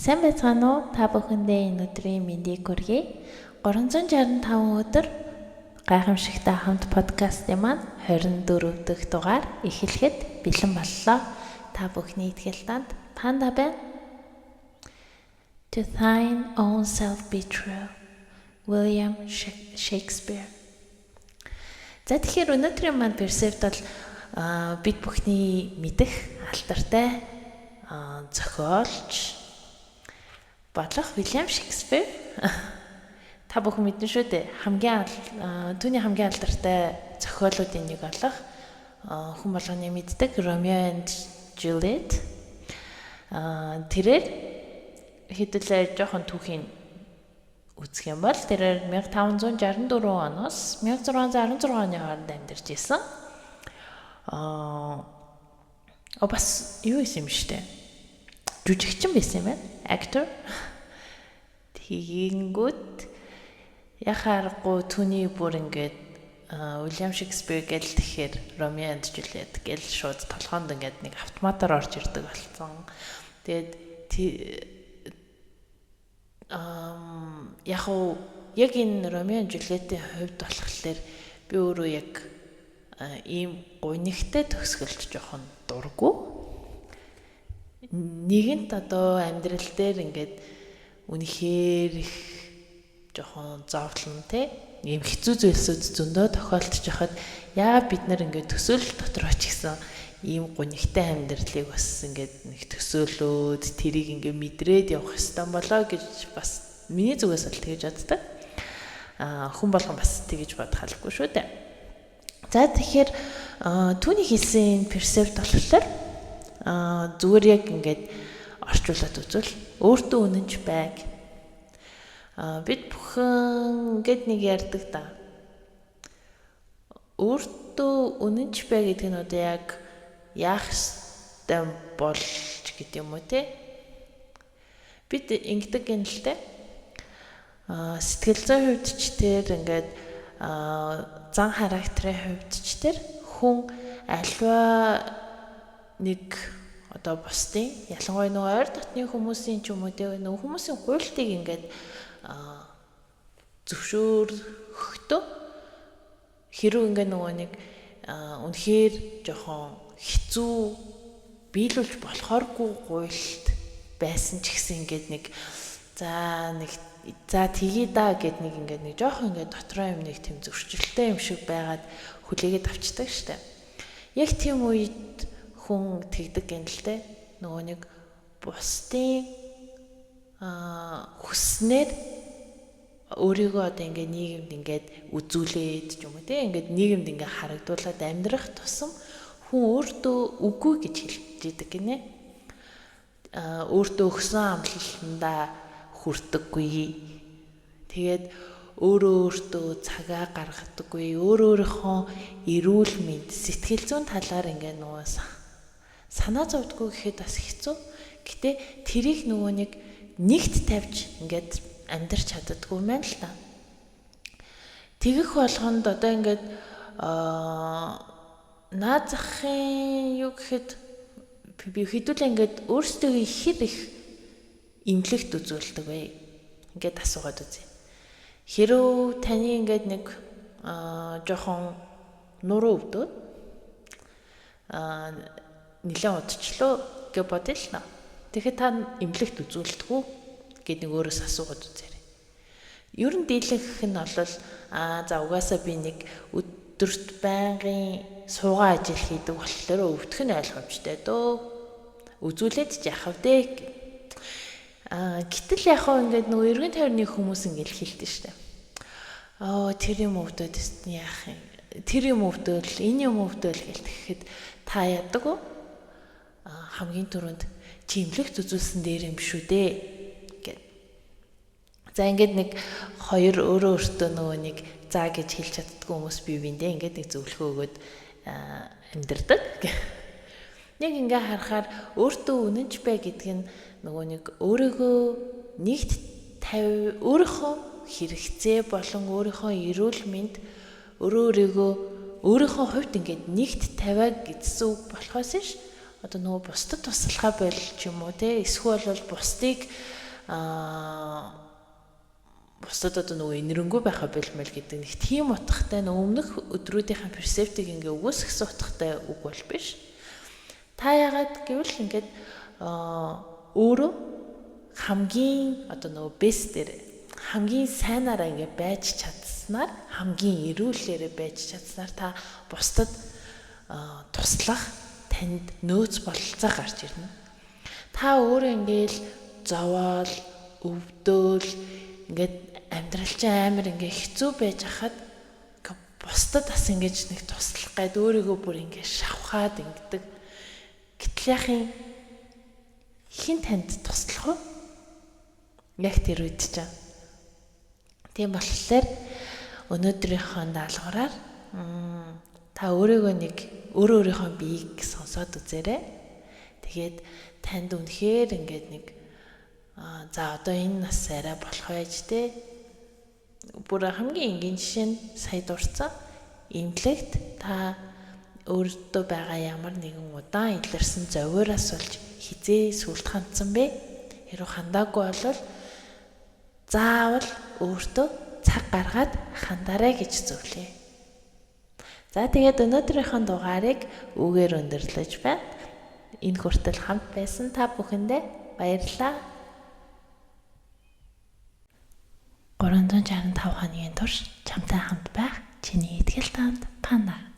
Сайн байцгаана уу? Та бүхэндээ энэ өдрийн мэндийг хүргэе. 365 өдөр гайхамшигтай хамт подкастын маань 24 дахь дугаар эхлэхэд бэлэн боллоо. Та бүхний итгэл танд Панда байна. To thine own self be true. William Shakespeare. За тэгэхээр өнөөдрийн маань персепт бол бид бүхний мэдэх алдартай зохиолч бодлого William Shakespeare. Та бүхэн мэднэ шүү дээ. Түүний хамгийн алдартай зохиолуудын нэг болох хүн болгоны мэддэг Romeo and Juliet. Тэрээр хэдүүлээ жоохон түүхийн үзэх юм бол тэрээр 1564 оноос 1616 оны хооронд амьдарч ирсэн. Бас юу юм штэ. Жүжигчин байсан юм байна. Actor. Тэгэнгүүт яхаарахгүй түүний бүр ингээд William Shakespeare гэл тэгэхээр Romeo and Juliet гэл шууд толгоонд ингээд нэг автоматар орж ирдэг болсон. Тэгээд яг энэ Romeo and Juliet-ийн хувьд болохоор би өөрөө яг ийм гунигтай төгсгөлж жоохон дурггүй. Нэгэнт одоо амьдрал дээр ингээд үнэхээр их жоохон зовлон те ийм хэцүү зүйлсүүд зөндөө тохиолдож байхад яагаад бид нар ингээд төсөөлөл дотор очихсан ийм гунигтай амьдралыг бас ингээд нэг төсөөлөөд тэрийг ингээд мэдрээд явах ёстой болоо гэж бас миний зүгээс л тэгж боддог. Хүн болгон бас тэгж бодох албагүй шүү дээ. За тэгэхээр түүний хэлсэн персепт болохоор зүгээр яг ингээд орчуулад үзвэл өөртөө үнэнч байг. Бид бүхэн ингээд нэг ярьдаг да. Өөртөө үнэнч бай гэдэг нь одоо яг яах ёстой болж гэдэг юм уу те? Бид ингэдэг юм л те. Сэтгэл зүйн хувьд ч тэр ингээд зан характерын хувьд ч тэр хүн альва нэг одоо бусдын ялангуяа нөгөө ойр дотны хүмүүсийн ч юм уу те нөгөө хүмүүсийн хуйлтыг ингээд зөвшөөрөхдөө хэрэг ингээд нөгөө нэг үнэхээр жоохон хэцүү биелүүлж болохооргүй гуйлт байсан ч гэсэн ингээд нэг за тгий да гэд нэг ингээд нэг жоохон ингээд дотроо юм нэг тийм зөрчилтэй юм шиг байгаад хүлээгээд авчдаг штэ. Яг тийм үед хүн тэгдэг юм л те. Нөгөө нэг бусдын хүснээр өөрийгөө одоо ингээд нийгэмд ингээд үзүүлээд ч юм уу те ингээд нийгэмд ингээд харагдуулаад амьдрах тусам хүн өөртөө үгүй гэж хэлж идэг гинэ. Өөртөө өгсөн амлалтандаа хүрдэггүй. Тэгээд өөртөө цагаа гаргадаггүй. Өөрийнхөө эрүүл мэнд сэтгэл зүйн талаар ингээд нөгөө санаа зовдгүй гэхэд бас хэцүү. Гэтэ тэрийг нөгөө нэгт тавьж ингээд амьдрч чаддаггүй юм байна л та. Тэгэх болгонд одоо ингээд наад захын юу гэхэд би хэдүүлээ ингээд өөрсдөө их имлэгт үзүүлдэг бай. Ингээд асуугаад үзье. Хэрв таны ингээд нэг жоохон нуруу өвдөөд нэлээд удчлаа гэж бодъё л наа. Тэгэхээр та имлэгт үзүүлдэг үү гэд нэг өөрөөс асуугаад үзээрэй. Ер нь дийлэнх нь бол за угаасаа би нэг өдөрт байнгын суугаа ажил хийдэг болохоор өвдөх нь ойлгомжтой дөө. Үзүүлээд ч яхав дээ. Гэтэл яхав ингээд нөгөө эргэн тойрны хүмүүс ингээд хэлдэг штэ. Тэр юм өвдөд яах юм? Тэр юм өвдөөл, энэ юм өвдөөл гэхэд та яадаг уу? Хамгийн түрүүнд чимлэгт үзүүлсэн дээр юм шүү дээ гэд. За ингээд нэг хоёр өөртөө нөгөө нэг за гэж хэлж чаддгүй хүмүүс бие биендээ ингээд нэг зөвлөгөө өгөөд амьдэрдэг. Яг ингээ харахаар өөртөө үнэнч бай гэдэг нь нөгөө нэг өөрийгөө нэгт өөрийнхөө хэрэгцээ болон өөрийнхөө эрүүл мэнд өөрийнхөө хувьд ингээд нэгт тавиаг гэсэн үг болохоос ш одоо нөгөө бусдад туслахаа бол ч юм уу те эсвэл бол бусдыг бусдад одоо нөгөө инэрэнгүй байхаа болмол гэдэг нэг тийм утгатай өмнөх өдрүүдийн перцептиг ингээ өгөөсгсөн утгатай үг бол биш. Та яагаад гэвэл ингээд өөрөө хамгийн одоо нөгөө бэс дээр хамгийн сайнаараа ингээ байж чадсанаар хамгийн эрүүлээрээ байж чадсанаар та бусдад туслах танд нөөц бололцоо гарч ирнэ. Та өөрөө ингээл зовоол, өвдөөл ингээд амьдрал чинь амар ингээ хэцүү байж хахад бусдад бас ингэж нэг туслах гээд өөрийгөө бүр ингээ шавхаад ингэдэг. Гэтэл яхин хин танд туслах уу? Яг тэр үед чинь. Тийм болохоор өнөөдрийнхөө даалгавраар та өөрийгөө нэг өөрийнхөө биеийг сонсоод үзээрэй. Тэгээд танд үнэхээр ингээд нэг за одоо энэ нас арай болох байж те. Бүр хамгийн энгийн жишээ нь сая дурцсан имлэгт та өөртөө байгаа ямар нэгэн удаан илэрсэн зовиораас болж хизээ сүлт хандсан бэ? Хэрвээ хандаагүй бол заавал өөртөө цаг гаргаад хандаарай гэж зөвлөе. За тэгээд өнөөдрийнхөө дугаарыг үгээр өндөрлөж байна. Энэ хүртэл хамт байсан та бүхэндээ баярлалаа. 365 хоногийн турш чамтай хамт байх чиний итгэл таамт Панда.